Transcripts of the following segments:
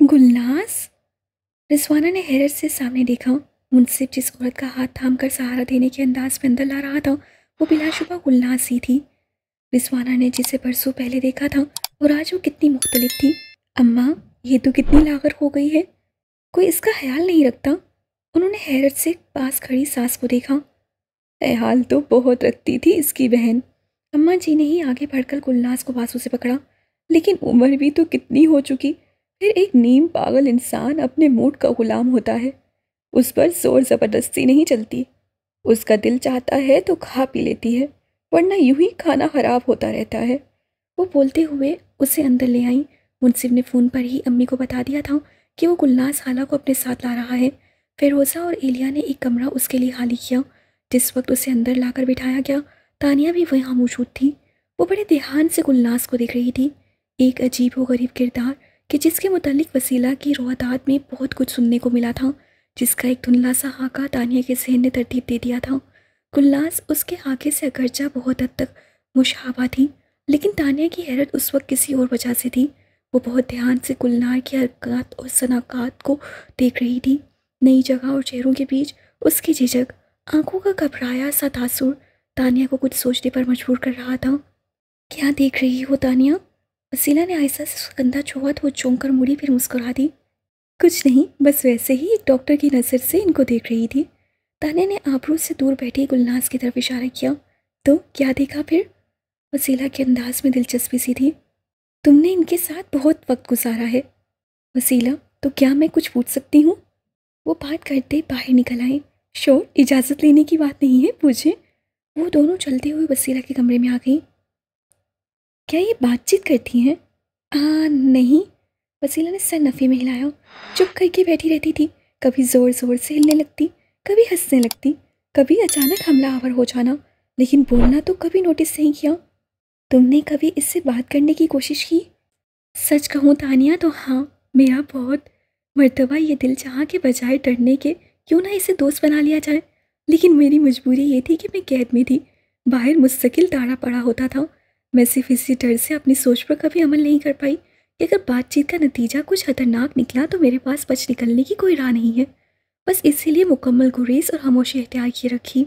गुलनाज। रिजवाना ने हैरत से सामने देखा। मुंसिफ जिस औरत का हाथ थाम कर सहारा देने के अंदाज में अंदर ला रहा था वो बिलाशुबा गुलनाज ही थी। रिजवाना ने जिसे बरसों पहले देखा था और आज वो कितनी मुख्तलिफ थी। अम्मा, ये तो कितनी लागर हो गई है, कोई इसका ख्याल नहीं रखता। उन्होंने हैरत से पास खड़ी सास को देखा। ख्याल तो बहुत रखती थी इसकी बहन। अम्मा जी ने ही आगे बढ़कर गुलनाज को बाजू से पकड़ा। लेकिन उम्र भी तो कितनी हो चुकी, फिर एक नीम पागल इंसान अपने मूड का गुलाम होता है, उस पर जोर ज़बरदस्ती नहीं चलती। उसका दिल चाहता है तो खा पी लेती है, वरना यूं ही खाना खराब होता रहता है। वो बोलते हुए उसे अंदर ले आई। मुंसिफ ने फ़ोन पर ही अम्मी को बता दिया था कि वो गुलनाज खाला को अपने साथ ला रहा है। फिरोज़ा और एलिया ने एक कमरा उसके लिए खाली किया। जिस वक्त उसे अंदर लाकर बिठाया गया, तानिया भी वहाँ मौजूद थी। वो बड़े ध्यान से गुलनाज को देख रही थी। एक अजीब व गरीब किरदार कि जिसके मुतालिक वसीला की रोहदात में बहुत कुछ सुनने को मिला था, जिसका एक धुंधला सा हाका तानिया के जहन ने तरतीब दे दिया था। गुलनाज उसके हाके से अगरचा बहुत हद तक मुशाबा थी, लेकिन तानिया की हैरत उस वक्त किसी और वजह से थी। वो बहुत ध्यान से गुलनार की हरकत और सनाकात को देख रही थी। नई जगह और चेहरों के बीच उसकी झिझक, आंखों का घबराया सा तासुर तानिया को कुछ सोचने पर मजबूर कर रहा था। क्या देख रही हो तानिया? वसीला ने आहिस्ता से उसका कंधा छुआ तो वो चौंक कर मुड़ी, फिर मुस्कुरा दी। कुछ नहीं, बस वैसे ही एक डॉक्टर की नज़र से इनको देख रही थी। तानिया ने आबरू से दूर बैठी गुलनाज की तरफ इशारा किया। तो क्या देखा फिर? वसीला के अंदाज में दिलचस्पी सी थी। तुमने इनके साथ बहुत वक्त गुजारा है। वसीला, तो क्या मैं कुछ पूछ सकती हूँ? वो बात करते बाहर निकल आए। शोर, इजाज़त लेने की बात नहीं है, पूछे। वो दोनों चलते हुए वसीला के कमरे में आ गई। क्या ये बातचीत करती हैं? नहीं। वसीला ने सर नफ़ी में हिलाया। चुप करके बैठी रहती थी, कभी ज़ोर ज़ोर से हिलने लगती, कभी हंसने लगती, कभी अचानक हमलावर हो जाना, लेकिन बोलना तो कभी नोटिस नहीं किया। तुमने कभी इससे बात करने की कोशिश की? सच कहूँ तानिया तो हाँ, मेरा बहुत मर्तबा ये दिल चाहा कि बजाय डरने के क्यों ना इसे दोस्त बना लिया जाए, लेकिन मेरी मजबूरी ये थी कि मैं कैद में थी, बाहर मुस्तकिल ताड़ा पड़ा होता था। मैं सिर्फ इसी डर से अपनी सोच पर कभी अमल नहीं कर पाई कि अगर बातचीत का नतीजा कुछ खतरनाक निकला तो मेरे पास बच निकलने की कोई राह नहीं है। बस इसीलिए मुकम्मल गुरेज और खामोशी इख्तियार किए रखी।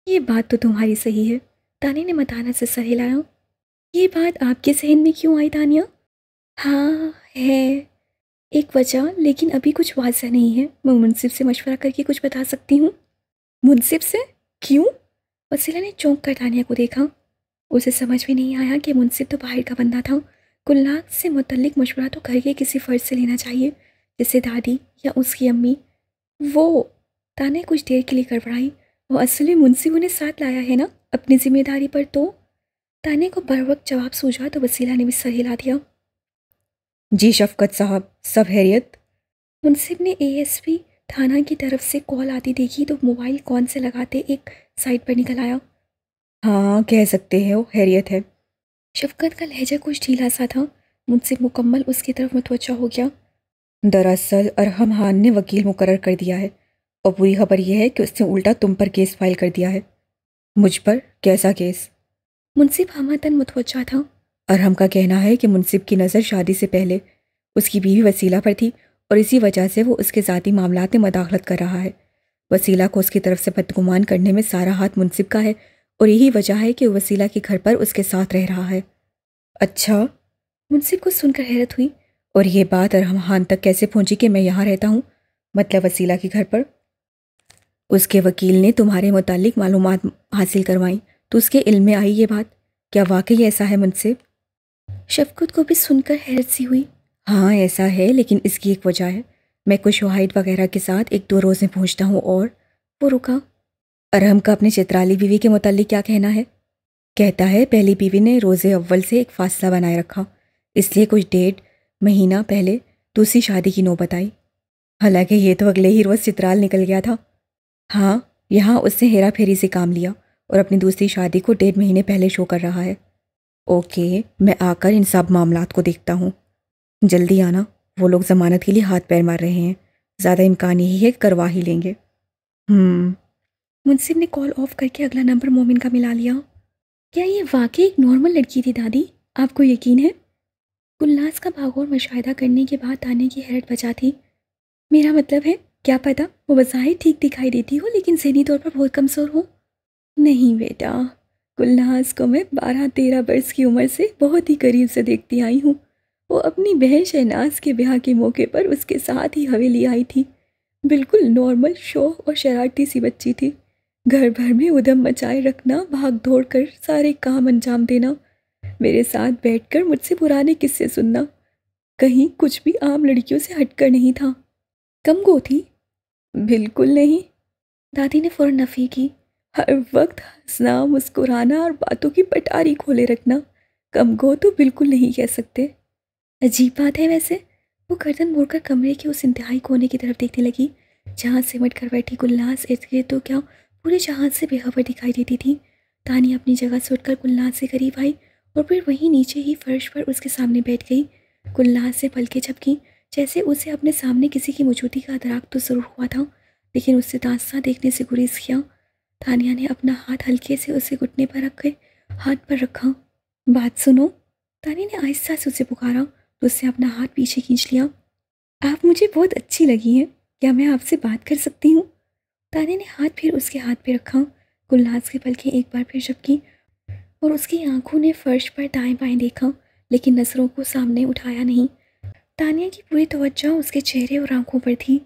ये बात तो तुम्हारी सही है, तानी ने मताना से सर हिलाया। ये बात आपके जहन में क्यों आई तानिया? हाँ है एक वजह, लेकिन अभी कुछ वाज़ह नहीं है। मैं मुंसिफ से मशवरा करके कुछ बता सकती हूँ। मुंसिफ से? क्यों? वसीला ने चौंक कर तानिया को देखा। उसे समझ में नहीं आया कि मुंसिफ तो बाहर का बंदा था। गुलनाज से मुतल्लिक मशवरा तो घर के किसी फर्ज से लेना चाहिए, जैसे दादी या उसकी अम्मी। वो ताने कुछ देर के लिए गड़बड़ाई। वो असल में मुंसिफ उन्हें साथ लाया है ना अपनी जिम्मेदारी पर। तो ताने को बर वक्त जवाब सूझा तो वसीला ने भी सर हिला दिया। जी शफकत साहब, सब खैरियत? मुंसिफ ने एएसपी थाना की तरफ से कॉल आती देखी तो मोबाइल कौन से लगाते एक साइड पर निकल आया। हाँ, कह सकते हो खैरियत है। शफकत का लहजा कुछ ढीला सा था। मुंसिफ मुकम्मल उसकी तरफ मुतवज्जा हो गया। दरअसल अरहम खान ने वकील मुकर्रर कर दिया है और बुरी खबर यह है कि उसने उल्टा तुम पर केस फाइल कर दिया है। मुझ पर? कैसा केस? मुंसिफ हमतन मुतवज्जा था। अरहम का कहना है कि मुंसिफ की नज़र शादी से पहले उसकी बीवी वसीला पर थी और इसी वजह से वो उसके ज़ाती मामलात में मदाखलत कर रहा है। वसीला को उसकी तरफ से बदगुमान करने में सारा हाथ मुंसिफ का है और यही वजह है कि वो वसीला के घर पर उसके साथ रह रहा है। अच्छा? मुंसिफ को सुनकर हैरत हुई। और ये बात अरहम खान तक कैसे पहुंची कि मैं यहाँ रहता हूँ, मतलब वसीला के घर पर? उसके वकील ने तुम्हारे मुतालिक मालूमात हासिल करवाई तो उसके इल्म में आई ये बात। क्या वाकई ऐसा है मुंसिफ? शफकत को भी सुनकर हैरत सी हुई। हाँ ऐसा है, लेकिन इसकी एक वजह है। मैं कुछ शवाहिद वगैरह के साथ 1-2 रोज़ में पहुँचता हूँ। और वो रुका। अरहम का अपनी चित्राली बीवी के मुतालिक क्या कहना है? कहता है पहली बीवी ने रोज़े अव्वल से एक फासला बनाए रखा, इसलिए कुछ 1.5 महीना पहले दूसरी शादी की नौबत आई। हालांकि ये तो अगले ही रोज़ चित्राल निकल गया था। हाँ, यहाँ उसने हेरा फेरी से काम लिया और अपनी दूसरी शादी को 1.5 महीने पहले शो कर रहा है। ओके, मैं आकर इन सब मामलात को देखता हूँ। जल्दी आना, वो लोग ज़मानत के लिए हाथ पैर मार रहे हैं। ज़्यादा इम्कान यही है करवा ही लेंगे। मुंसिफ ने कॉल ऑफ करके अगला नंबर मोमिन का मिला लिया। क्या ये वाकई एक नॉर्मल लड़की थी दादी? आपको यकीन है? گلناز کا باغور مشاہدہ کرنے کے بعد تانیہ کی حیرت بچا تھی۔ میرا مطلب ہے کیا پتہ وہ بظاہر ٹھیک دکھائی دیتی ہو لیکن ذہنی طور پر بہت کمزور ہو۔ نہیں بیٹا، گلناز کو میں 12-13 برس کی عمر سے بہت ہی قریب سے دیکھتی آئی ہوں۔ وہ اپنی بہن شہناز کے بیاہ کے موقع پر اس کے ساتھ ہی حویلی آئی تھی۔ بالکل نارمل شوخ اور شرارتی سی بچی تھی۔ گھر بھر میں ادھم مچائے رکھنا، بھاگ دوڑ کر سارے کام انجام دینا، میرے ساتھ بیٹھ کر مجھ سے پرانے قصے سننا، کہیں کچھ بھی عام لڑکیوں سے ہٹ کر نہیں تھا۔ کم گو تھی؟ بالکل نہیں، دادی نے فوراً نفی کی۔ ہر وقت ہنسنا، مسکرانا اور باتوں کی پٹاری کھولے رکھنا، کم گو تو بالکل نہیں کہہ سکتے۔ عجیب بات ہے ویسے۔ وہ گردن موڑ کر کمرے کے اس انتہائی کونے کی طرف دیکھنے لگی جہاں سمٹ کر بیٹھی گلناز ارد گرد تو کیا پورے جہاں سے بے خبر دکھائی دیتی تھی۔ تانیہ اپنی جگہ سے اٹھ کر گلناز سے قریب آئی اور پھر وہیں نیچے ہی فرش پر اس کے سامنے بیٹھ گئی۔ گلناز سے پلکیں جھپکیں جیسے اسے اپنے سامنے کسی کی موجودگی کا ادراک تو ضرور ہوا تھا لیکن اس سے داستہ دیکھنے سے گریز کیا۔ تانیہ نے اپنا ہاتھ ہلکے سے اسے گھٹنے پر رکھ کے ہاتھ پر رکھا۔ بات سنو، تانیہ نے آہستہ سے اسے پکارا تو اس سے اپنا ہاتھ پیچھے کھینچ لیا۔ آپ مجھے بہت اچھی لگی ہیں، کیا میں آپ سے بات کر سکتی ہوں؟ تانیہ نے ہاتھ پھر اس کے ہاتھ پہ رکھا۔ گلناز کی پلکیں ایک بار پھر جھپکیں اور اس کی آنکھوں نے فرش پر دائیں بائیں دیکھا لیکن نظروں کو سامنے اٹھایا نہیں۔ تانیہ کی پوری توجہ اس کے چہرے اور آنکھوں پر تھی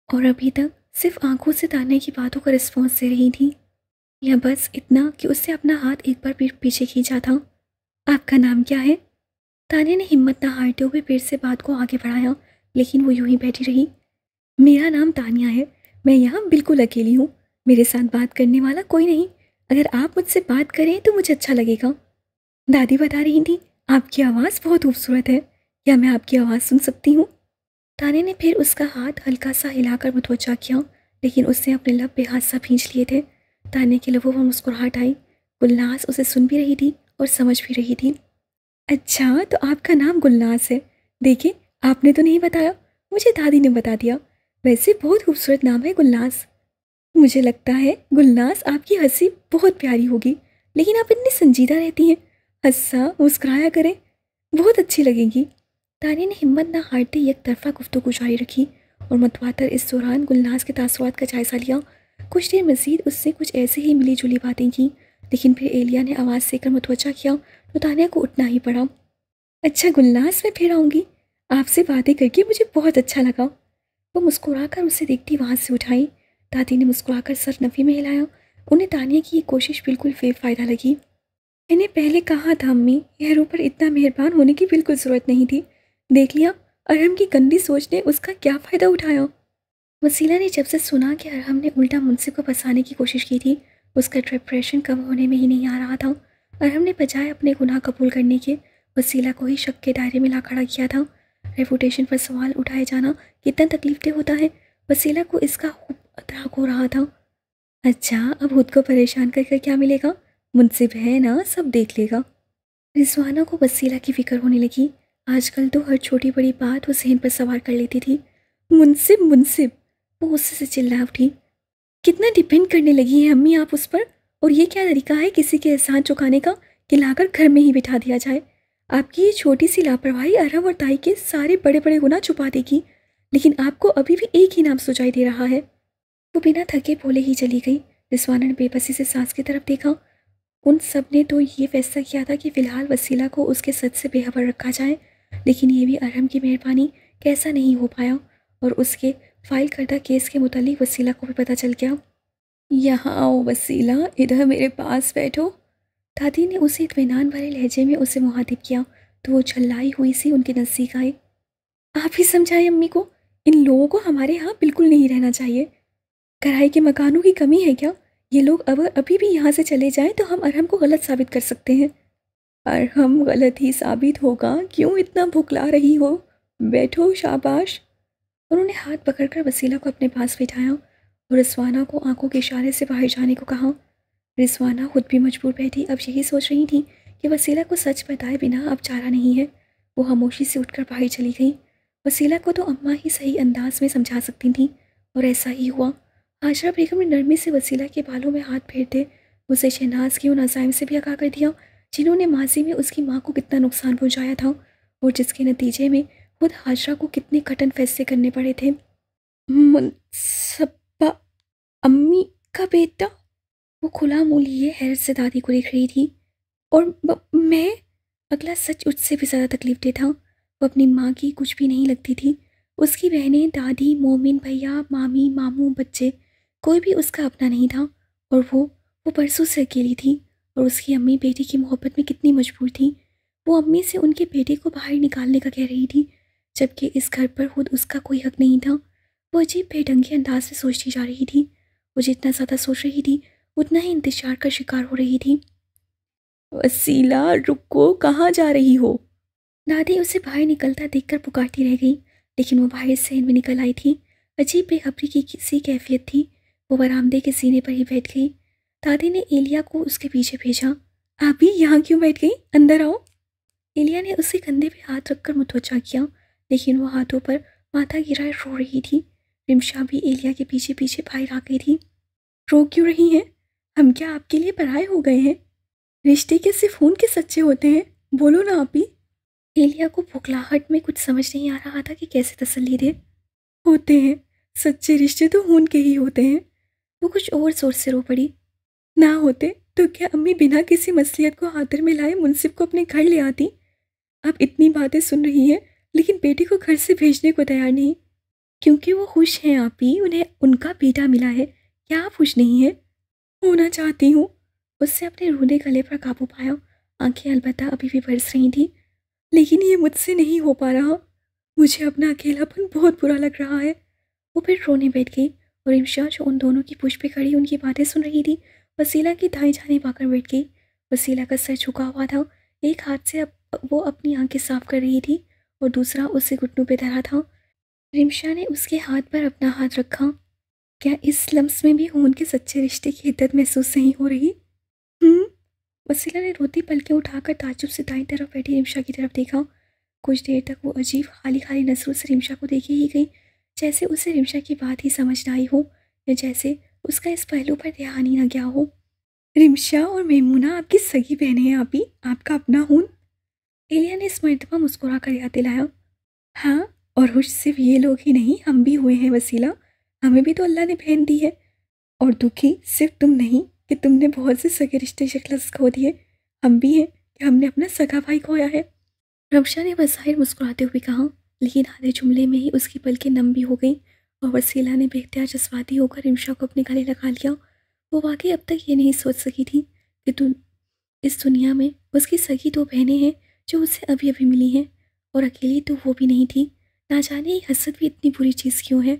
اور ابھی تک صرف آنکھوں سے تانیہ کی باتوں کا رسپانس دے رہی تھی، یا بس اتنا کہ اس سے اپنا ہاتھ ایک بار پھر پیچھے کھینچا تھا۔ آپ کا نام کیا ہے؟ تانیہ نے ہمت نہ ہارتے ہوئے پھر سے بات کو آگے بڑھایا لیکن وہ یوں ہی بیٹھی رہی۔ میرا نام تانیہ ہے، میں یہاں بالکل اکیلی ہوں، میرے ساتھ بات کرنے والا کوئی نہیں، اگر آپ مجھ سے بات کریں تو مجھے اچھا لگے گا۔ دادی بتا رہی تھی آپ کی آواز بہت خوبصورت ہے، کیا میں آپ کی آواز سن سکتی ہوں؟ تانیہ نے پھر اس کا ہاتھ ہلکا سا ہلا کر متوجہ کیا لیکن اس نے اپنے لب بے ہاتھ سا بھینچ لیے تھے۔ تانیہ کے لبوں پر مسکراہٹ آئی۔ گلناز اسے سن بھی رہی تھی اور سمجھ بھی رہی تھی۔ اچھا تو آپ کا نام گلناز ہے، دیکھیں آپ نے تو نہیں بتایا، مجھے دادی نے بتا دیا۔ ویسے بہت خوبصورت نام ہے گلناز۔ مجھے لگتا ہے گلناز آپ کی ہنسی بہت پیاری ہوگی لیکن آپ اتنی سنجیدہ رہتی ہیں، ہنسا مسکرایا کریں، بہت اچھی لگے گی۔ تانیہ نے ہمت نہ ہارتے یک طرفہ گفتگو جاری رکھی اور متواتر اس دوران گلناز کے تاثرات کا جائزہ لیا۔ کچھ دیر مزید اس سے کچھ ایسے ہی ملی جلی باتیں کی لیکن پھر ایلیا نے آواز سے کر متوجہ کیا تو تانیہ کو اٹھنا ہی پڑا۔ اچھا گلناز، میں پھر آؤں گی، آپ سے باتیں کر کے مجھے بہت اچھا لگا۔ وہ مسکرا کر اسے دیکھتی وہاں سے اٹھائی۔ دادی نے مسکرا کر سر نفی میں ہلایا۔ انہیں تانیہ کی یہ کوشش بالکل بے فائدہ لگی۔ میں نے پہلے کہا تھا امی، یہروں پر اتنا مہربان ہونے کی بالکل ضرورت نہیں تھی، دیکھ لیا ارہم کی گندی سوچ نے اس کا کیا فائدہ اٹھایا۔ وسیلہ نے جب سے سنا کہ ارہم نے الٹا منصف کو پھنسانے کی کوشش کی تھی اس کا ڈپریشن کم ہونے میں ہی نہیں آ رہا تھا۔ ارہم نے بجائے اپنے گناہ قبول کرنے کے وسیلہ کو ہی شک کے دائرے میں لا کھڑا کیا تھا۔ ریپوٹیشن پر سوال اٹھائے جانا کتنا تکلیف دہ ہوتا ہے، وسیلہ کو اس کا خوب ادراک ہو رہا تھا۔ اچھا اب خود کو پریشان کر کر کیا ملے گا، منصف ہے نا، سب دیکھ لے گا۔ رضوانہ کو وسیلہ کی فکر ہونے لگی۔ آج کل تو ہر چھوٹی بڑی بات وہ ذہن پر سوار کر لیتی تھی۔ منصف منصف، وہ غصے سے چلا اٹھی۔ کتنا ڈیپینڈ کرنے لگی ہیں امی آپ اس پر، اور یہ کیا طریقہ ہے کسی کے احسان چکانے کا کہ لا کر گھر میں ہی بٹھا دیا جائے۔ آپ کی یہ چھوٹی سی لاپرواہی ارہم اور تائی کے سارے بڑے بڑے گناہ چھپا دے گی، لیکن آپ کو ابھی بھی ایک ہی نام سجائی دے رہا ہے۔ وہ بنا تھکے بولے ہی چلی گئی۔ رضوانہ نے بے بسی سے ساس کی طرف دیکھا۔ ان سب نے تو یہ فیصلہ کیا تھا کہ فی الحال وسیلہ کو اس کے سچ سے بے خبر رکھا جائے، لیکن یہ بھی ارہم کی مہربانی کیسا نہیں ہو پایا اور اس کے فائل کردہ کیس کے متعلق وسیلہ کو بھی پتہ چل گیا۔ یہاں آؤ وسیلہ، ادھر میرے پاس بیٹھو۔ دادی نے اسے اطمینان بھرے لہجے میں اسے مخاطب کیا تو وہ چلائی ہوئی سی ان کے نزدیک آئے۔ آپ ہی سمجھائیں امی کو، ان لوگوں کو ہمارے ہاں بالکل نہیں رہنا چاہیے۔ کرائے کے مکانوں کی کمی ہے کیا؟ یہ لوگ اگر ابھی بھی یہاں سے چلے جائیں تو ہم ارہم کو غلط ثابت کر سکتے ہیں۔ ارہم غلط ہی ثابت ہوگا، کیوں اتنا بھکلا رہی ہو، بیٹھو شاباش۔ انہوں نے ہاتھ پکڑ کر وسیلہ کو اپنے پاس بٹھایا اور رضوانہ کو آنکھوں کے اشارے سے باہر جانے کو کہا۔ رضوانہ خود بھی مجبور بیٹھی، اب یہی سوچ رہی تھی کہ وسیلہ کو سچ بتائے بنا اب چارہ نہیں ہے۔ وہ خاموشی سے اٹھ کر باہر چلی گئی۔ وسیلہ کو تو اماں ہی صحیح انداز میں سمجھا سکتی تھیں اور ایسا ہی ہوا۔ ہاجرہ بیگم نے نرمی سے وسیلہ کے بالوں میں ہاتھ پھیرتے اسے شہناز کی ان عزائم سے بھی آگاہ کر دیا جنہوں نے ماضی میں اس کی ماں کو کتنا نقصان پہنچایا تھا اور جس کے نتیجے میں خود حاجرہ کو کتنے کٹھن فیصلے کرنے پڑے تھے۔ منصبہ امی کا بیٹا؟ وہ کھلا منہ لیے حیرت سے دادی کو دیکھ رہی تھی۔ اور میں؟ اگلا سچ اس سے بھی زیادہ تکلیف دہ تھا۔ وہ اپنی ماں کی کچھ بھی نہیں لگتی تھی۔ اس کی بہنیں، دادی، مومن بھیا، مامی، ماموں، بچے، کوئی بھی اس کا اپنا نہیں تھا۔ اور وہ برسوں سے اکیلی تھی۔ اور اس کی امی بیٹی کی محبت میں کتنی مجبور تھی۔ وہ امی سے ان کے بیٹے کو باہر نکالنے کا کہہ رہی تھی، جبکہ اس گھر پر خود اس کا کوئی حق نہیں تھا۔ وہ عجیب بے ڈھنگے انداز سے سوچتی جا رہی تھی۔ وہ جتنا زیادہ سوچ رہی تھی اتنا ہی انتشار کا شکار ہو رہی تھی۔ وسیلہ رکو، کہاں جا رہی ہو؟ دادی اسے باہر نکلتا دیکھ کر پکارتی رہ گئی، لیکن وہ باہر صحن میں نکل آئی تھی۔ عجیب بے خبری کی کسی کیفیت تھی۔ وہ برآمدے کے سینے پر ہی بیٹھ گئی۔ دادی نے ایلیا کو اس کے پیچھے بھیجا۔ آپ بھی یہاں کیوں بیٹھ گئی؟ اندر آؤ۔ ایلیا نے اس کے کندھے پہ ہاتھ رکھ کر متوجہ کیا، لیکن وہ ہاتھوں پر ماتھا گرائے رو رہی تھی۔ رمشا بھی ایلیا کے پیچھے پیچھے باہر آ گئی تھی۔ رو کیوں رہی ہیں؟ ہم کیا آپ کے لیے پرائے ہو گئے ہیں؟ رشتے کے صرف خون کے سچے ہوتے ہیں، بولو نا آپ ہی۔ ایلیا کو بھوکلاہٹ میں کچھ سمجھ نہیں آ رہا تھا کہ کیسے تسلی دے۔ ہوتے ہیں، سچے رشتے تو خون کے ہی ہوتے ہیں۔ وہ کچھ اور زور سے رو پڑی۔ نہ ہوتے تو کیا امی بنا کسی مصلحت کو خاطر میں لائے منصف کو اپنے گھر لے آتی؟ اب اتنی باتیں سن رہی ہیں لیکن بیٹے کو گھر سے بھیجنے کو تیار نہیں، کیونکہ وہ خوش ہیں آپ ہی، انہیں ان کا بیٹا ملا ہے۔ کیا آپ خوش نہیں ہیں؟ ہونا چاہتی ہوں۔ اس سے اپنے رونے گلے پر قابو پایا۔ آنکھیں البتہ ابھی بھی برس رہی تھیں۔ لیکن یہ مجھ سے نہیں ہو پا رہا، مجھے اپنا اکیلا پن بہت برا لگ رہا ہے۔ وہ پھر رونے بیٹھ گئی اور رمشا جو ان دونوں کی پشت پہ کھڑی ان کی باتیں سن رہی تھی وسیلہ کی دائیں جانب آ کر بیٹھ گئی۔ وسیلہ کا سر جھکا ہوا تھا، ایک ہاتھ سے وہ اپنی آنکھیں صاف کر رہی تھی اور دوسرا اس سے گھٹنوں پہ دھرا تھا۔ رمشا نے اس کے ہاتھ پر اپنا ہاتھ رکھا۔ کیا اس لمس میں بھی خون کے سچے رشتے کی حدت محسوس نہیں ہو رہی؟ وسیلہ نے روتی پلکیں اٹھا کر تعجب سے دائیں طرف بیٹھی رمشا کی طرف دیکھا۔ کچھ دیر تک وہ عجیب خالی خالی نظروں سے رمشا کو دیکھے ہی گئی، جیسے اسے رمشا کی بات ہی سمجھ نہ آئی ہو، یا جیسے اس کا اس پہلو پر دھیان ہی نہ گیا ہو۔ رمشا اور میمونہ آپ کی سگی بہنیں ہیں آپ ہی، آپ کا اپنا خون؟ ایلیا نے اس مرتبہ مسکرا کر یاد دلایا۔ ہاں، اور خوش صرف یہ لوگ ہی نہیں، ہم بھی ہوئے ہیں وسیلہ، ہمیں بھی تو اللہ نے بہن دی ہے۔ اور دکھی صرف تم نہیں کہ تم نے بہت سے سگے رشتے شکلس کھو دیے، ہم بھی ہیں کہ ہم نے اپنا سگا بھائی کھویا ہے۔ رمشا نے بظاہر مسکراتے ہوئے کہا، لیکن آدھے جملے میں ہی اس کی پلکیں نم بھی ہو گئیں اور وسیلہ نے بے اختیار جذباتی ہو کر رمشا کو اپنے گلے لگا لیا۔ وہ واقعی اب تک یہ نہیں سوچ سکی تھی کہ اس دنیا میں اس کی سگی دو بہنیں ہیں جو اسے ابھی ابھی ملی ہیں، اور اکیلی تو وہ بھی نہیں تھی۔ نہ جانے یہ حسد بھی اتنی بری چیز کیوں ہے،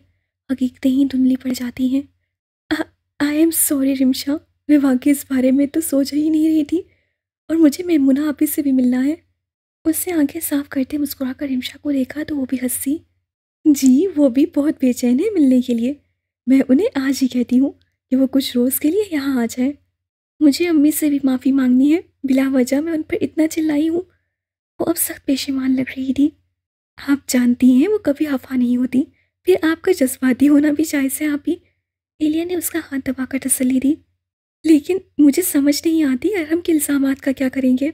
حقیقتیں ہی دھندلی پڑ جاتی ہیں۔ آئی ایم سوری رمشا، میں واقعی اس بارے میں تو سوچ ہی نہیں رہی تھی، اور مجھے میمونہ آپی سے بھی ملنا ہے۔ اس سے آنکھیں صاف کرتے مسکرا کر رمشا کو دیکھا تو وہ بھی ہنسی۔ جی وہ بھی بہت بے چین ہے ملنے کے لیے، میں انہیں آج ہی کہتی ہوں کہ وہ کچھ روز کے لیے یہاں آ جائیں۔ مجھے امی سے بھی معافی مانگنی ہے، بلا وجہ میں ان پر اتنا چلائی ہوں۔ وہ اب سخت پیشیمان لگ رہی تھی۔ آپ جانتی ہیں وہ کبھی خفا نہیں ہوتی، پھر آپ کا جذباتی ہونا بھی جائز ہے آپ ہی۔ ایلیا نے اس کا ہاتھ دبا کر تسلی دی۔ لیکن مجھے سمجھ نہیں آتی ارحم کے الزامات کا کیا کریں گے؟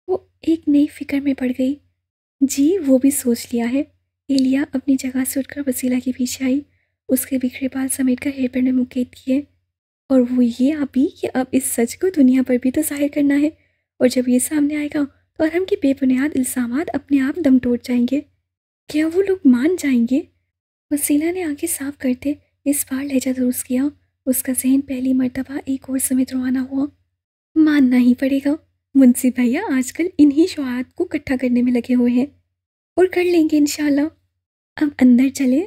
وہ ایک نئی فکر میں پڑ گئی۔ جی وہ بھی سوچ لیا ہے۔ ایلیا اپنی جگہ سے اٹھ کر وسیلہ کے پیچھے آئی، اس کے بکھرے بال سمیٹ کر ہیئر بینڈ میں مقید کیے۔ اور وہ یہ آپ ہی کہ اب اس سچ کو دنیا پر بھی تو ظاہر کرنا ہے، اور جب یہ سامنے آئے گا تو ارحم کے بے بنیاد الزامات اپنے آپ دم توڑ جائیں گے۔ کیا وہ لوگ مان جائیں گے؟ وسیلہ نے آنکھیں صاف کرتے اس بار لہجہ درست کیا۔ اس کا ذہن پہلی مرتبہ ایک اور سمیت روانہ ہوا۔ ماننا ہی پڑے گا، منصف بھیا آج کل انہی شعاعت کو اکٹھا کرنے میں لگے ہوئے ہیں، اور کر لیں گے انشاءاللہ۔ اب اندر چلے۔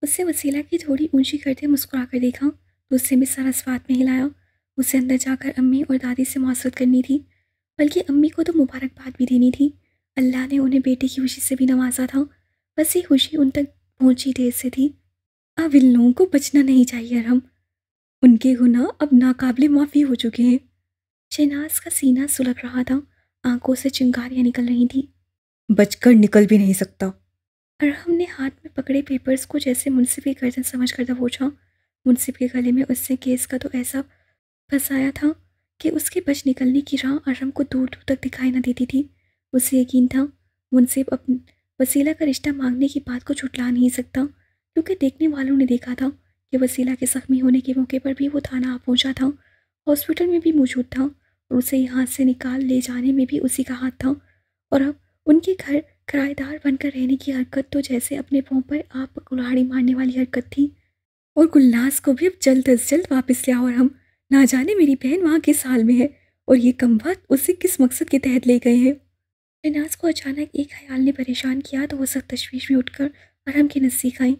اس سے وسیلہ کی تھوڑی اونچی کرتے مسکرا کر دیکھا تو اس سے بھی سارا سوات میں ہلایا۔ اسے اندر جا کر امی اور دادی سے معذرت کرنی تھی، بلکہ امی کو تو مبارکباد بھی دینی تھی۔ اللہ نے انہیں بیٹے کی خوشی سے بھی نوازا تھا، بس یہ خوشی ان تک پہنچی دیر سے تھی۔ اب ان لوگوں کو بچنا نہیں چاہیے ارحم، ان کے گناہ اب ناقابل معافی ہو چکے ہیں۔ شہناز کا سینہ سلگ رہا تھا، آنکھوں سے چنگاریاں نکل رہی تھیں۔ بچ کر نکل بھی نہیں سکتا۔ ارحم نے ہاتھ میں پکڑے پیپرز کو جیسے منصف کی گردن سمجھ کر دبوچا۔ منصف کے گلے میں اس نے کیس کا تو ایسا پھنسایا تھا کہ اس کے بچ نکلنے کی راہ ارحم کو دور دور تک دکھائی نہ دیتی تھی۔ اسے یقین تھا मुंसिफ वसीला का रिश्ता मांगने की बात को झुठला नहीं सकता, क्योंकि देखने वालों ने देखा था कि वसीला के जख्मी होने के मौके पर भी वो थाना आ पहुंचा था, हॉस्पिटल में भी मौजूद था, और उसे यहाँ से निकाल ले जाने में भी उसी का हाथ था। और अब उनके घर किराएदार बनकर रहने की हरकत तो जैसे अपने पाँव पर आप कुल्हाड़ी मारने वाली हरकत थी। और गुलनाज को भी अब जल्द अज जल्द वापस ले आओ, और हम ना जाने मेरी बहन वहाँ किस हाल में है और ये कमबख्त उसे किस मकसद के तहत ले गए हैं। शहनाज को अचानक एक ख्याल ने परेशान किया तो वो सब तशवीश में उठकर अरहम के नज़दीक आई।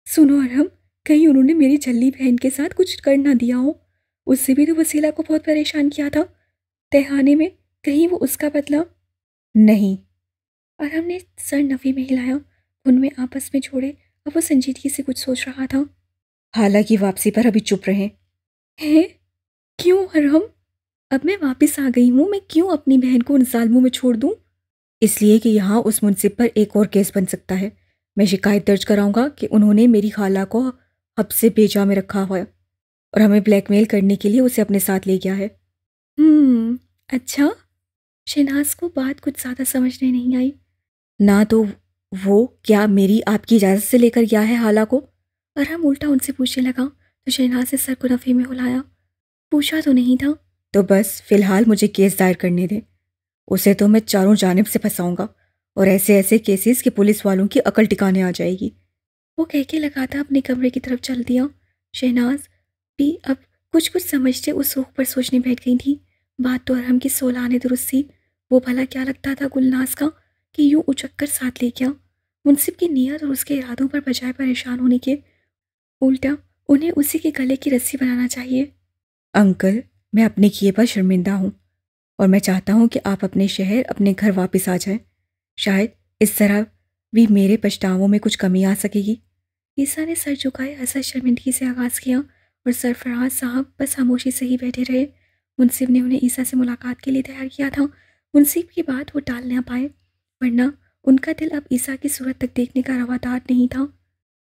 सुनो अरहम, कहीं उन्होंने मेरी झल्ली बहन के साथ कुछ कर ना दिया हो। उससे भी तो वसीला को बहुत परेशान किया था तहखाने में, कहीं वो उसका बदला। नहीं। अरहम ने सर नफ़ी में हिलाया, उनमें आपस में छोड़े। अब वो संजीदगी से कुछ सोच रहा था। हालांकि वापसी पर अभी चुप रहे। हैं? क्यों अरहम? अब मैं वापस आ गई हूँ, मैं क्यों अपनी बहन को उन जालिमों में छोड़ दूँ? इसलिए कि यहाँ उस मुंसिफ पर एक और केस बन सकता है। मैं शिकायत दर्ज कराऊंगा कि उन्होंने मेरी खाला को हब से बेजा में रखा हुआ है और हमें ब्लैकमेल करने के लिए उसे अपने साथ ले गया है। अच्छा। शहनाज को बात कुछ ज़्यादा समझने नहीं आई। ना तो वो क्या मेरी आपकी इजाज़त से लेकर गया है खाला को? अरहम उल्टा उनसे पूछने लगा तो शहनाज ने सर को नफ़े में हिलाया। पूछा तो नहीं था। तो बस फिलहाल मुझे केस दायर करने दें। उसे तो मैं चारों जानिब से फंसाऊंगा और ऐसे ऐसे केसेस कि पुलिस वालों की अकल टिकाने आ जाएगी। वो कह के लगाता अपने कमरे की तरफ चल दिया। शहनाज भी अब कुछ कुछ समझते उस रुख पर सोचने बैठ गई थी। बात तो अरहम की सोलाने दुरुस्त थी। वो भला क्या लगता था गुलनाज का कि यूं उचक कर साथ ले गया। मुंसिफ की नीयत और उसके इरादों पर बजाय परेशान होने के उल्टा उन्हें उसी के गले की रस्सी बनाना चाहिए। अंकल, मैं अपने किए पर शर्मिंदा हूँ और मैं चाहता हूँ कि आप अपने शहर अपने घर वापस आ जाएं। शायद इस तरह भी मेरे पछतावों में कुछ कमी आ सकेगी। ईसा ने सर झुकाए हंसा शर्मिंदगी से आगाज़ किया और सरफराज साहब बस खामोशी से ही बैठे रहे। मुंसिफ ने उन्हें ईसा से मुलाकात के लिए तैयार किया था। मुंसिफ की बात वो टाल ना पाए, वरना उनका दिल अब ईसा की सूरत तक देखने का रवादार नहीं था।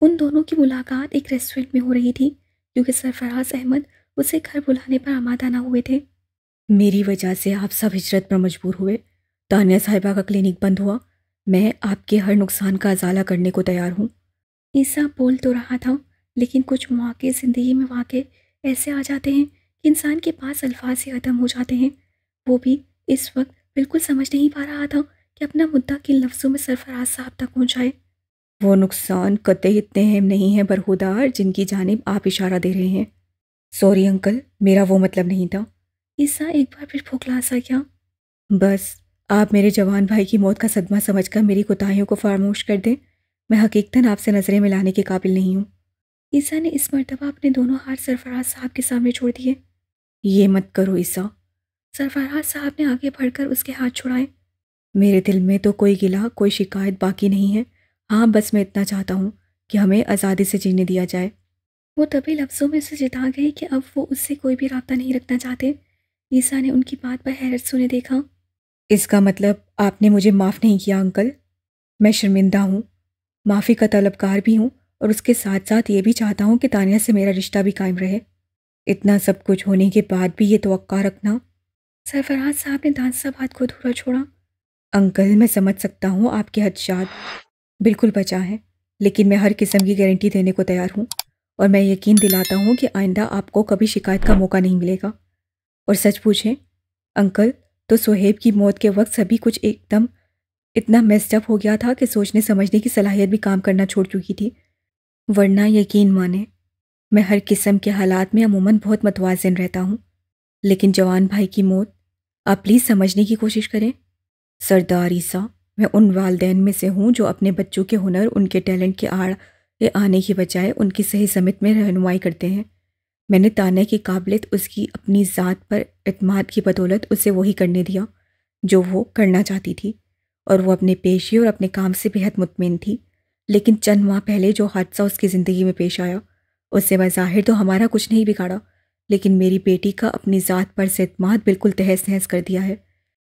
उन दोनों की मुलाकात एक रेस्टोरेंट में हो रही थी, क्योंकि सरफराज अहमद उसे घर बुलाने पर आमादा ना हुए थे। मेरी वजह से आप सब हिजरत पर मजबूर हुए। तानिया साहिबा का क्लिनिक बंद हुआ। मैं आपके हर नुकसान का अजाला करने को तैयार हूँ। ईसा बोल तो रहा था, लेकिन कुछ मौके ज़िंदगी में वाक़ई ऐसे आ जाते हैं कि इंसान के पास अल्फाज ही ख़त्म हो जाते हैं। वो भी इस वक्त बिल्कुल समझ नहीं पा रहा था कि अपना मुद्दा किन लफ्ज़ों में सरफराज साहब तक पहुँचाए। वो नुकसान कतई इतने अहम नहीं है बरखुदार जिनकी जानिब आप इशारा दे रहे हैं। सॉरी अंकल, मेरा वो मतलब नहीं था। ईसा एक बार फिर खोखला सा गया। बस आप मेरे जवान भाई की मौत का सदमा समझकर मेरी कोताहियों को फरामोश कर दें। मैं हकीकतन आपसे नज़रें मिलाने के काबिल नहीं हूँ। ईसा ने इस मर्तबा अपने दोनों हाथ सरफराज साहब के सामने छोड़ दिए। ये मत करो ईसा। सरफराज साहब ने आगे बढ़कर उसके हाथ छुड़ाए। मेरे दिल में तो कोई गिला कोई शिकायत बाकी नहीं है। हाँ, बस मैं इतना चाहता हूँ कि हमें आज़ादी से जीने दिया जाए। वो तभी लफ्ज़ों में उसे जिता गए कि अब वो उससे कोई भी राब्ता नहीं रखना चाहते। ईसा ने उनकी बात पर हैरत से उन्हें देखा। इसका मतलब आपने मुझे माफ़ नहीं किया अंकल? मैं शर्मिंदा हूँ, माफ़ी का तलबकार भी हूँ और उसके साथ साथ ये भी चाहता हूँ कि तानिया से मेरा रिश्ता भी कायम रहे। इतना सब कुछ होने के बाद भी ये तवक्का रखना। सरफराज साहब ने दांत सा बात को अधूरा छोड़ा। अंकल, मैं समझ सकता हूँ आपके खदशात बिल्कुल बचा है, लेकिन मैं हर किस्म की गारंटी देने को तैयार हूँ और मैं यकीन दिलाता हूँ कि आइंदा आपको कभी शिकायत का मौका नहीं मिलेगा। और सच पूछें अंकल, तो सोहेब की मौत के वक्त सभी कुछ एकदम इतना मेस्ड अप हो गया था कि सोचने समझने की सलाहियत भी काम करना छोड़ चुकी थी। वरना यकीन माने, मैं हर किस्म के हालात में अमूमन बहुत मतवाज़िन रहता हूँ, लेकिन जवान भाई की मौत, आप प्लीज़ समझने की कोशिश करें। सरदार ईसा, मैं उन वालदैन में से हूँ जो अपने बच्चों के हुनर, उनके टैलेंट के आड़े आने की बजाय उनकी सही समित में रहनुमाई करते हैं। मैंने तान्या की काबिलियत उसकी अपनी ज़ात पर एतमाद की बदौलत उसे वही करने दिया जो वो करना चाहती थी, और वो अपने पेशे और अपने काम से बेहद मुतमिन थी। लेकिन चंद माह पहले जो हादसा उसकी ज़िंदगी में पेश आया, उससे बज़ाहिर तो हमारा कुछ नहीं बिगाड़ा, लेकिन मेरी बेटी का अपनी ज़ात पर से एतमाद बिल्कुल तहस नहस कर दिया है।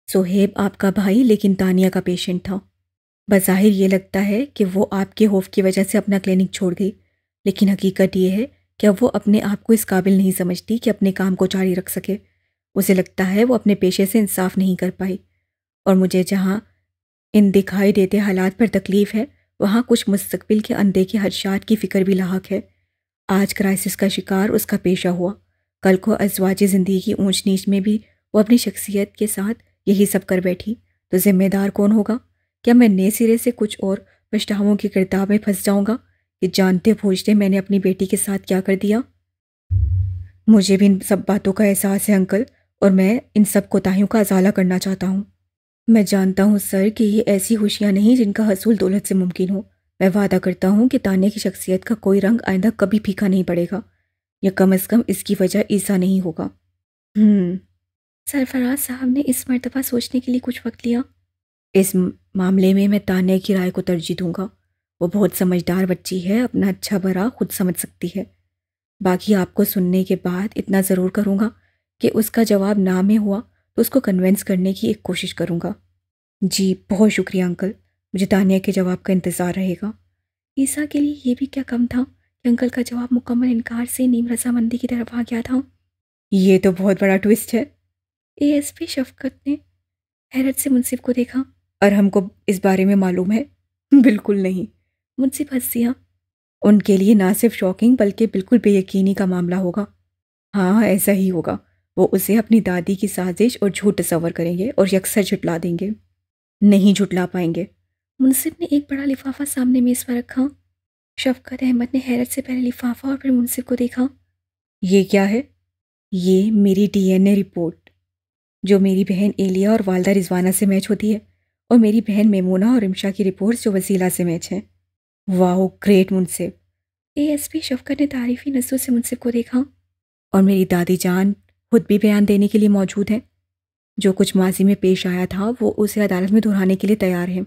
सोहेब आपका भाई लेकिन तानिया का पेशेंट था। बज़ाहिर ये लगता है कि वो आपके खौफ की वजह से अपना क्लिनिक छोड़ गई, लेकिन हकीकत ये है कि अब वो अपने आप को इस काबिल नहीं समझती कि अपने काम को जारी रख सके। उसे लगता है वो अपने पेशे से इंसाफ नहीं कर पाई, और मुझे जहाँ ان دکھائی دیتے حالات پر تکلیف ہے، وہاں کچھ مستقبل کے اندیکھے خدشات کی فکر بھی لاحق ہے۔ آج کرائسس کا شکار اس کا پیشہ ہوا، کل کو ازواج زندگی کی اونچ نیچ میں بھی وہ اپنی شخصیت کے ساتھ یہی سب کر بیٹھی تو ذمہ دار کون ہوگا؟ کیا میں نئے سرے سے کچھ اور پچھتاووں کی گرداب میں پھنس جاؤں گا کہ جانتے بوجھتے میں نے اپنی بیٹی کے ساتھ کیا کر دیا؟ مجھے بھی ان سب باتوں کا احساس ہے انکل، اور میں ان سب کوتاہیوں کا ازالہ کرنا چاہتا ہوں۔ میں جانتا ہوں سر کہ یہ ایسی خوشیاں نہیں جن کا حصول دولت سے ممکن ہو۔ میں وعدہ کرتا ہوں کہ تانیہ کی شخصیت کا کوئی رنگ آئندہ کبھی پھیکا نہیں پڑے گا، یا کم از کم اس کی وجہ عیسیٰ نہیں ہوگا۔ سرفراز صاحب نے اس مرتبہ سوچنے کے لیے کچھ وقت لیا۔ اس معاملے میں تانیہ کی رائے کو ترجیح دوں گا۔ وہ بہت سمجھدار بچی ہے، اپنا اچھا برا خود سمجھ سکتی ہے۔ باقی آپ کو سننے کے بعد اتنا ضرور کروں گا کہ اس کا جواب نہ میں ہوا تو اس کو کنونس کرنے کی ایک کوشش کروں گا۔ جی بہت شکریہ انکل، مجھے تانیہ کے جواب کا انتظار رہے گا۔ عیسیٰ کے لیے یہ بھی کیا کم تھا کہ انکل کا جواب مکمل انکار سے نیم رضامندی کی طرف آ گیا تھا۔ یہ تو بہت بڑا ٹوسٹ ہے۔ اے ایس پی شفقت نے حیرت سے منصف کو دیکھا۔ اور ہم کو اس بارے میں معلوم ہے؟ بالکل نہیں۔ منصف ہنس دیا۔ ان کے لیے نہ صرف شاکنگ بلکہ بالکل بے یقینی کا معاملہ ہوگا۔ ہاں ایسا ہی ہوگا، وہ اسے اپنی دادی کی سازش اور جھوٹ تصور کریں گے اور یکسر جھٹلا دیں گے۔ نہیں جھٹلا پائیں گے۔ منصف نے ایک بڑا لفافہ سامنے میز پر رکھا۔ شفقت احمد نے حیرت سے پہلے لفافہ اور پھر منصف کو دیکھا۔ یہ کیا ہے؟ یہ میری ڈی این اے رپورٹ، جو میری بہن ایلیا اور والدہ رضوانہ سے میچ ہوتی ہے، اور میری بہن میمونہ اور رمشا کی رپورٹس جو وسیلہ سے میچ ہیں۔ واو great Munsif. A S P شفقت نے تعریفی نظروں سے منصف کو دیکھا۔ اور میری دادی جان خود بھی بیان دینے کے لیے موجود ہیں۔ جو کچھ ماضی میں پیش آیا تھا وہ اسے عدالت میں دہرانے کے لیے تیار ہیں۔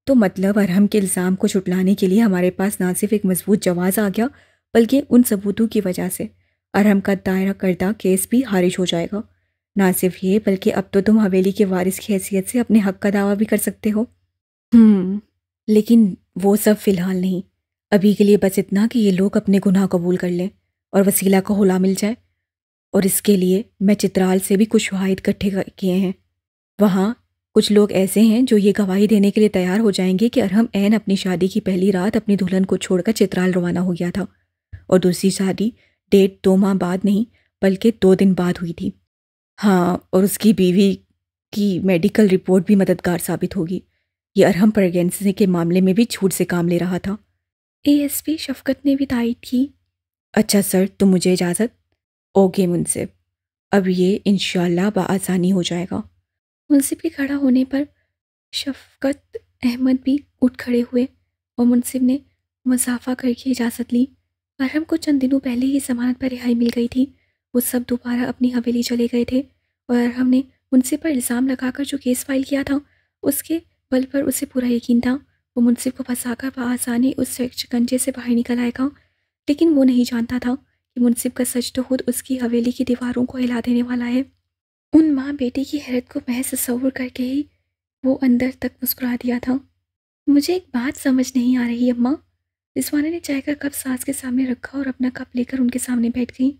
تو مطلب ارحم کے الزام کو چھٹلانے کے لیے ہمارے پاس نہ صرف ایک مضبوط جواز آ گیا بلکہ ان ثبوتوں کی وجہ سے ارحم کا دائرہ کردہ کیس بھی خارج ہو جائے گا۔ نہ صرف یہ بلکہ اب تو تم حویلی کے وارث کی حیثیت سے اپنے حق کا دعویٰ بھی کر سکتے ہو۔ لیکن وہ سب فی الحال نہیں، ابھی کے لیے بس اتنا کہ یہ لوگ اپنے گناہ قبول کر لیں اور وسیلہ کو حلا مل جائے۔ اور اس کے لیے میں چترال سے بھی کچھ شواہد اکٹھے کیے ہیں۔ وہاں کچھ لوگ ایسے ہیں جو یہ گواہی دینے کے لیے تیار ہو جائیں گے کہ ارحم عین اپنی شادی کی پہلی رات اپنی دلہن کو چھوڑ کر چترال روانہ ہو گیا تھا، اور دوسری شادی ڈیٹ 2 ماہ بعد نہیں بلکہ 2 دن بعد ہوئی تھی۔ ہاں، اور اس کی بیوی کی میڈیکل رپورٹ بھی مددگار ثابت ہوگی۔ یہ ارحم پریگنینسی کے معاملے میں بھی جھوٹ سے کام لے رہا تھا۔ اے ایس پی شفقت نے بھی تائید کی۔ اچھا سر، تو مجھے اجازت؟ اوکے منصف، اب یہ انشاءاللہ بآسانی ہو جائے گا۔ منصف کے کھڑا ہونے پر شفقت احمد بھی اٹھ کھڑے ہوئے اور منصف نے مضافہ کر کے اجازت لی۔ ارحم کو چند دنوں پہلے ہی ضمانت پر رہائی مل گئی تھی۔ وہ سب دوبارہ اپنی حویلی چلے گئے تھے، اور ارحم نے منصف پر الزام لگا کر جو کیس فائل کیا تھا اس کے بل پر اسے پورا یقین تھا وہ منصف کو پھنسا کر بآسانی اس شکنجے سے باہر نکل آئے گا۔ لیکن وہ نہیں جانتا تھا کہ منصف کا سچ تو خود اس کی حویلی کی دیواروں کو ہلا دینے والا ہے۔ ان ماں بیٹی کی حیرت کو محض تصور کر کے ہی وہ اندر تک مسکرا دیا تھا۔ مجھے ایک بات سمجھ نہیں آ رہی اماں۔ رضوانہ نے چائے کا کپ ساس کے سامنے رکھا اور اپنا کپ لے کر ان کے سامنے بیٹھ گئی۔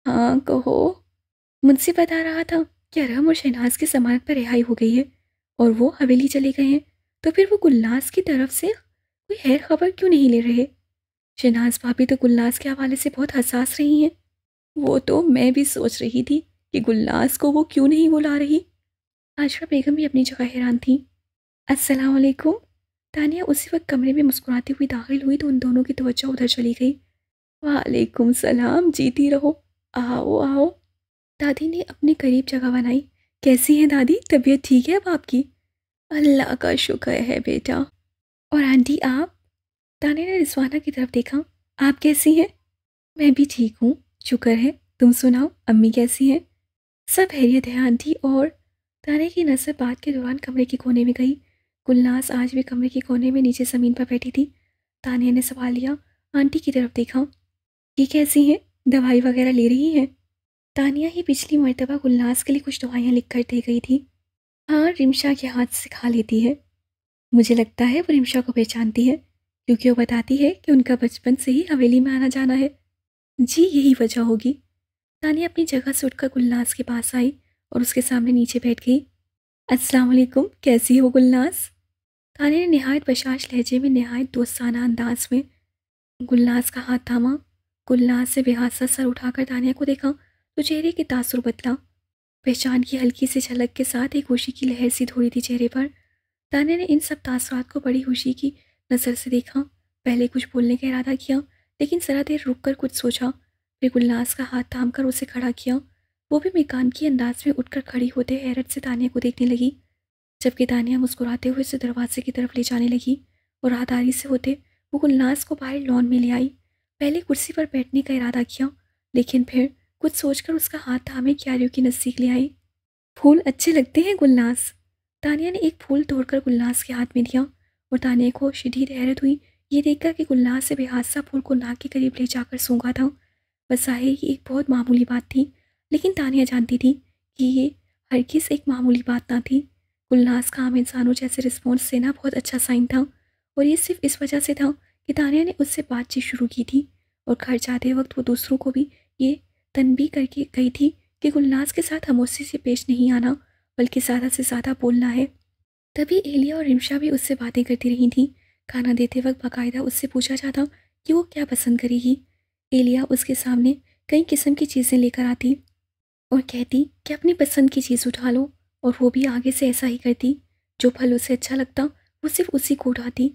ہاں کہو۔ منصف بتا رہا تھا کہ ارحم اور شہناز کی ضمانت پر رہائی ہو گئی ہے اور وہ حویلی چلے گئے ہیں، تو پھر وہ گلناز کی طرف سے کوئی خیر خبر کیوں نہیں لے رہے؟ شہناز بھابی تو گلناز کے حوالے سے بہت حساس رہی ہیں۔ وہ تو میں بھی سوچ رہی تھی کہ گلناز کو وہ کیوں نہیں بلا رہی۔ عاشرہ بیگم بھی اپنی جگہ حیران تھی۔ السلام علیکم۔ تانیہ اسی وقت کمرے میں مسکراتی ہوئی داخل ہوئی تو ان دونوں کی توجہ ادھر چلی گئی۔ وعلیکم السلام، جیتی رہو، آؤ آؤ۔ دادی نے اپنے قریب جگہ بنائی۔ کیسی ہیں دادی؟ طبیعت ٹھیک ہے اب آپ کی؟ اللہ کا شکر ہے بیٹا۔ اور آنٹی آپ؟ تانیہ نے رضوانہ کی طرف دیکھا۔ آپ کیسی ہیں؟ میں بھی ٹھیک ہوں، شکر ہے۔ تم سناؤ، امی کیسی ہیں؟ سب خیریت ہے آنٹی۔ اور تانیہ کی نظر بات کے دوران کمرے کے کونے میں گئی۔ گلناز آج بھی کمرے کے کونے میں نیچے زمین پر بیٹھی تھی۔ تانیہ نے سوال لیا۔ آنٹی کی طرف دیکھا۔ یہ کیسی ہیں؟ دوائی وغیرہ لے رہی ہیں؟ تانیہ ہی پچھلی مرتبہ گلناز کے لیے کچھ دوائیاں لکھ کر دے گئی تھی۔ ہاں، رمشا کے ہاتھ سے کھا لیتی ہے۔ مجھے لگتا ہے وہ رمشا کو پہچانتی ہے، کیونکہ وہ بتاتی ہے کہ ان کا بچپن سے ہی حویلی میں آنا جانا ہے۔ جی یہی وجہ ہوگی۔ تانیہ اپنی جگہ سے اٹھ کر گلناز کے پاس آئی اور اس کے سامنے نیچے بیٹھ گئی۔ अस्सलाम वालेकुम, कैसी हो गुलनाज? तानिया ने नहायत बशाश लहजे में नहायत दोस्ताना अंदाज में गुलनाज का हाथ थामा। गुलनाज से बेहासा सर उठाकर तानिया को देखा तो चेहरे के तासुर बदला। पहचान की हल्की सी झलक के साथ एक खुशी की लहर सी दौड़ी थी चेहरे पर। तानिया ने इन सब तासुरात को बड़ी खुशी की नज़र से देखा। पहले कुछ बोलने का इरादा किया, लेकिन ज़रा देर रुक कर कुछ सोचा। फिर गुलनाज का हाथ थाम कर उसे खड़ा किया। वो भी मेकान की अंदाज में उठकर खड़ी होते हैरत से तानिया को देखने लगी, जबकि तानिया मुस्कुराते हुए उसे दरवाजे की तरफ ले जाने लगी और राहदारी से होते वो गुलनाज को बाहर लॉन में ले आई। पहले कुर्सी पर बैठने का इरादा किया, लेकिन फिर कुछ सोचकर उसका हाथ थामे क्यारियों की नज़दीक ले आई। फूल अच्छे लगते हैं गुलनाज। तानिया ने एक फूल तोड़कर गुलनाज के हाथ में दिया और तानिया को शदीद हैरत हुई ये देखकर कि गुलनाज से बेहासा फूल को नाक के करीब ले जाकर सूंघा था। बस ज़ाहिर ही एक बहुत मामूली बात थी, लेकिन तानिया जानती थी कि ये हरगिज़ एक मामूली बात ना थी। गुलनाज का आम इंसानों जैसे रिस्पॉन्स देना बहुत अच्छा साइन था, और ये सिर्फ इस वजह से था कि तानिया ने उससे बातचीत शुरू की थी और घर जाते वक्त वो दूसरों को भी ये तनबीह करके गई थी कि गुलनाज के साथ खामोशी से पेश नहीं आना, बल्कि ज़्यादा से ज़्यादा बोलना है। तभी एलिया और रिमशा भी उससे बातें करती रही थीं। खाना देते वक्त बाकायदा उससे पूछा जाता कि वो क्या पसंद करेगी। एलिया उसके सामने कई किस्म की चीज़ें लेकर आती और कहती कि अपनी पसंद की चीज़ उठा लो, और वो भी आगे से ऐसा ही करती। जो फल उसे अच्छा लगता वो सिर्फ उसी को उठाती।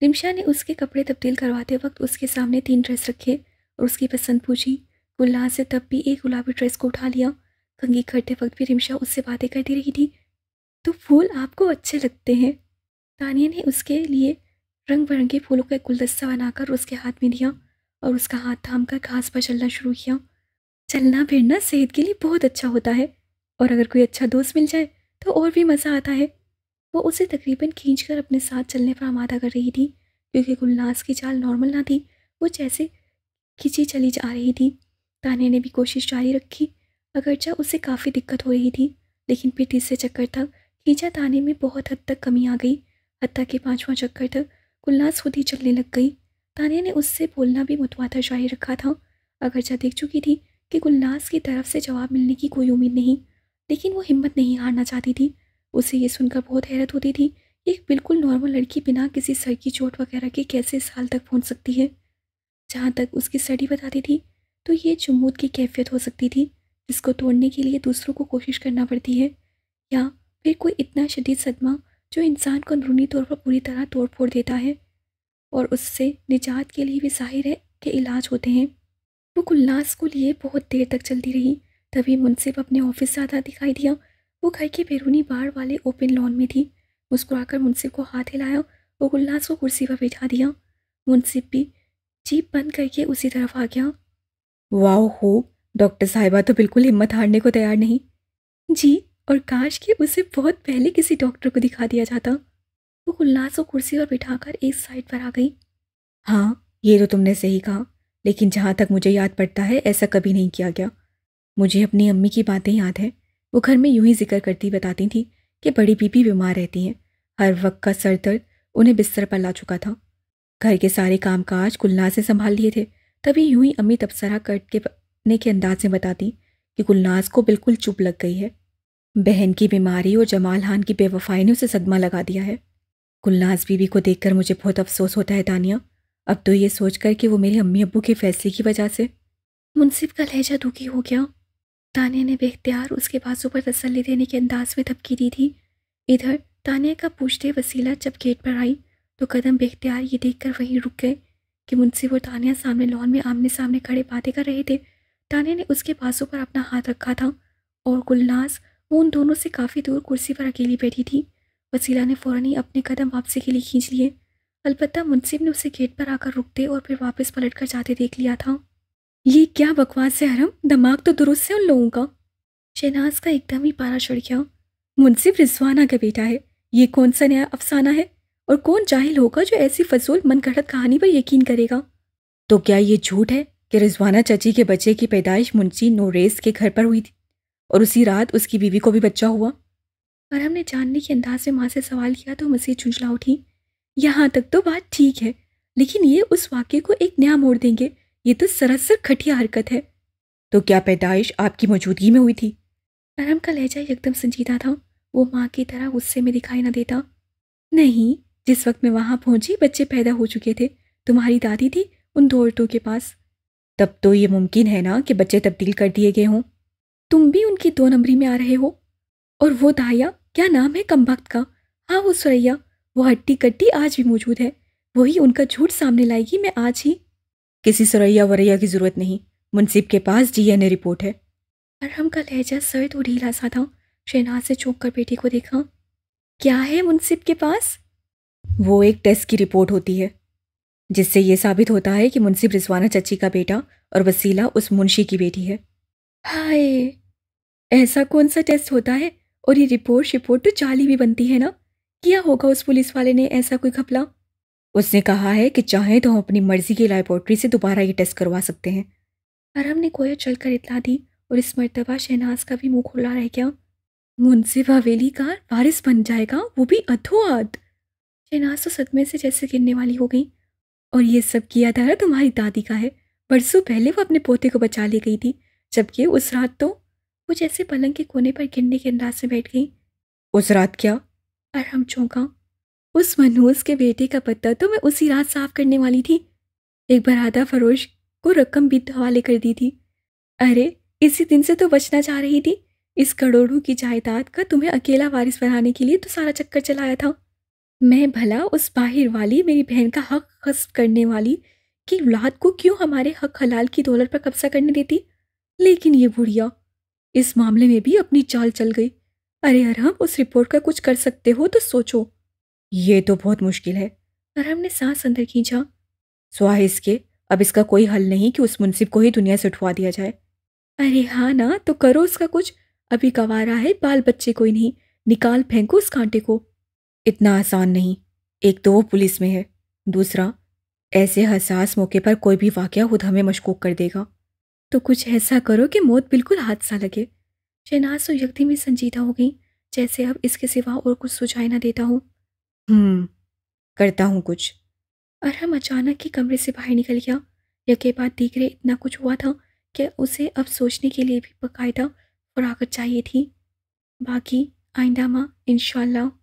रिमशा ने उसके कपड़े तब्दील करवाते वक्त उसके सामने 3 ड्रेस रखे और उसकी पसंद पूछी। गुलनाज से तब भी एक गुलाबी ड्रेस को उठा लिया। कंघी करते वक्त भी रिमशा उससे बातें करती रही थी। तो फूल आपको अच्छे लगते हैं। तानिया ने उसके लिए रंग बिरंगे फूलों का एक गुलदस्ता बनाकर उसके हाथ में दिया और उसका हाथ थाम कर घास पर चलना शुरू किया। चलना फिरना सेहत के लिए बहुत अच्छा होता है, और अगर कोई अच्छा दोस्त मिल जाए तो और भी मज़ा आता है। वो उसे तकरीबन खींचकर अपने साथ चलने पर आमादा कर रही थी, क्योंकि गुलनाज की चाल नॉर्मल ना थी, वो जैसे खिंची चली जा रही थी। तानिया ने भी कोशिश जारी रखी, अगरचे उसे काफ़ी दिक्कत हो रही थी, लेकिन फिर तीसरे चक्कर तक खींचा ताने में बहुत हद तक कमी आ गई। हत्ता कि 5वां चक्कर तक गुलनाज खुद ही चलने लग गई। तानिया ने उससे बोलना भी मुतवातर जारी रखा था, अगरचे देख चुकी थी कि गुलनाज की तरफ से जवाब मिलने की कोई उम्मीद नहीं, लेकिन वो हिम्मत नहीं हारना चाहती थी। उसे ये सुनकर बहुत हैरत होती थी कि एक बिल्कुल नॉर्मल लड़की बिना किसी सर की चोट वगैरह के कैसे इस हाल तक पहुंच सकती है। जहाँ तक उसकी स्टडी बताती थी, तो ये जुमूद की कैफियत हो सकती थी, जिसको तोड़ने के लिए दूसरों को कोशिश करना पड़ती है, या फिर कोई इतना शदीद सदमा जो इंसान को अंदरूनी तौर पर पूरी तरह तोड़ फोड़ देता है, और उससे निजात के लिए भी ज़ाहिर है कि इलाज होते हैं। वो गुलनाज को लिए बहुत देर तक चलती रही। तभी मुनसिफ अपने ऑफिस से आता दिखाई दिया। वो घर के बैरूनी बाड़ वाले ओपन लॉन में थी। मुस्कुराकर मुनसिफ को हाथ हिलाया और गुलनाज को कुर्सी पर बैठा दिया। मुनसिफ भी जीप बंद करके उसी तरफ आ गया। वाह हो, डॉक्टर साहिबा तो बिल्कुल हिम्मत हारने को तैयार नहीं। जी, और काश कि उसे बहुत पहले किसी डॉक्टर को दिखा दिया जाता। वो गुलनाज को कुर्सी पर बिठाकर एक साइड पर आ गई। हाँ, ये तो तुमने सही कहा, लेकिन जहाँ तक मुझे याद पड़ता है ऐसा कभी नहीं किया गया। मुझे अपनी अम्मी की बातें याद है। वो घर में यूं ही जिक्र करती बताती थी कि बड़ी बीबी बीमार रहती हैं। हर वक्त का सर दर्द उन्हें बिस्तर पर ला चुका था। घर के सारे कामकाज गुलनाज ने संभाल लिए थे। तभी यूं ही अम्मी तबसरा करने के अंदाज में बताती कि गुलनाज को बिल्कुल चुप लग गई है। बहन की बीमारी और जमाल खान की बेवफाई ने उसे सदमा लगा दिया है। गुलनाज बीबी को देखकर मुझे बहुत अफसोस होता है तानिया। अब तो ये सोचकर कि वो मेरे अम्मी अब्बू के फैसले की वजह से। मुनसिफ का लहजा दुखी हो गया। तानिया ने बेख्तियार उसके बाजू पर तसल्ली देने के अंदाज में धमकी दी थी। इधर तानिया का पूछते वसीला जब गेट पर आई तो कदम बेख्तियार ये देखकर वहीं रुक गए कि मुनसिफ और तानिया सामने लॉन में आमने सामने खड़े बातें कर रहे थे। तानिया ने उसके बाजू पर अपना हाथ रखा था और गुलनाज वो उन दोनों से काफ़ी दूर कुर्सी पर अकेली बैठी थी। वसीला ने फ़ौरन ही अपने कदम वापसी के लिए खींच लिए। अलबत्ता मुनसिफ ने उसे गेट पर आकर रुकते और फिर वापस पलट कर जाते देख लिया था। ये क्या बकवास है हरम, दिमाग तो दुरुस्त है उन लोगों का। शहनाज का एकदम ही पारा चढ़ गया। मुनसिफ रिजवाना का बेटा है, ये कौन सा नया अफसाना है, और कौन जाहिल होगा जो ऐसी फजूल मनगढ़ंत कहानी पर यकीन करेगा। तो क्या ये झूठ है कि रिजवाना चची के बच्चे की पैदाइश मुंशी नोरेस के घर पर हुई थी और उसी रात उसकी बीवी को भी बच्चा हुआ? और हमने जानने के अंदाज में माँ से सवाल किया तो मसीह झुंझला उठी। यहाँ तक तो बात ठीक है, लेकिन ये उस वाक़े को एक नया मोड़ देंगे। ये तो सरासर घटिया हरकत है। तो क्या पैदाइश आपकी मौजूदगी में हुई थी? अरहम का लहजा एकदम संजीदा था वो माँ की तरह गुस्से में दिखाई न देता। नहीं, जिस वक्त मैं वहाँ पहुंची बच्चे पैदा हो चुके थे। तुम्हारी दादी थी उन दो औरतों के पास। तब तो ये मुमकिन है ना कि बच्चे तब्दील कर दिए गए हों। तुम भी उनकी दो नंबरी में आ रहे हो। और वो दाहिया, क्या नाम है कमबख्त का? हाँ, वो सुरैया, वो हट्टी कट्टी आज भी मौजूद है। वही उनका झूठ सामने लाएगी। मैं आज ही। किसी सुरैया वरैया की जरूरत नहीं। मुंसिफ के पास डीएनए रिपोर्ट है। अरहम का लहजा सर्द और ढीला सा था। शहनाज से चौंक कर बेटी को देखा। क्या है मुंसिफ के पास? वो एक टेस्ट की रिपोर्ट होती है जिससे ये साबित होता है कि मुंसिफ रिजवाना चची का बेटा और वसीला उस मुंशी की बेटी है। हाय, ऐसा कौन सा टेस्ट होता है? और ये रिपोर्ट तो जाली भी बनती है ना? किया होगा उस पुलिस वाले ने ऐसा कोई घपला। उसने कहा है कि चाहे तो हम अपनी मर्जी की लेबोरेटरी से दोबारा ये टेस्ट करवा सकते हैं। अरहम ने गोया चलकर इतला दी और इस मर्तबा शहनाज का भी मुंह खुला रह गया। मुंसिफ हवेली का वारिस बन जाएगा, वो भी अधो-अध। शहनाज तो सदमे से जैसे गिरने वाली हो गई। और ये सब किया धारा तुम्हारी दादी का है। बरसों पहले वो अपने पोते को बचा ले गई थी, जबकि उस रात तो वो जैसे पलंग के कोने पर गिरने के अंदाज से बैठ गई। उस रात क्या? अरहम चौंका। उस मनहूस के बेटे का पत्ता तो मैं उसी रात साफ करने वाली थी। एक बरादा फरोश को रकम भी हवाले कर दी थी। अरे, इसी दिन से तो बचना चाह रही थी। इस करोड़ों की जायदाद का तुम्हें अकेला वारिस बनाने के लिए तो सारा चक्कर चलाया था। मैं भला उस बाहिर वाली मेरी बहन का हक गस्ब करने वाली की औलाद को क्यों हमारे हक हलाल की दौलत पर कब्जा करने देती? लेकिन ये बुढ़िया इस मामले में भी अपनी चाल चल गई। अरे अरहम, उस रिपोर्ट का कुछ कर सकते हो तो सोचो। ये तो बहुत मुश्किल है। अरहम ने सांस अंदर खींचा। स्वाहे इसके, अब इसका कोई हल नहीं कि उस मुंसिफ को ही दुनिया से उठवा दिया जाए। अरे हाँ ना, तो करो उसका कुछ। अभी गवारा है, बाल बच्चे कोई नहीं। निकाल फेंको उस कांटे को। इतना आसान नहीं। एक तो वो पुलिस में है, दूसरा ऐसे हसास मौके पर कोई भी वाकया खुद हमें मशकूक कर देगा। तो कुछ ऐसा करो कि मौत बिल्कुल हाथ सा लगे। शहनाज तो यकदम ही संजीदा हो गई, जैसे अब इसके सिवा और कुछ सुझाई ना देता हूँ। करता हूँ कुछ। अरहम अचानक ही कमरे से बाहर निकल गया। यके बाद दीगरे इतना कुछ हुआ था कि उसे अब सोचने के लिए भी बाकायदा फरागत चाहिए थी। बाकी आइंदा माँ इंशाल्लाह।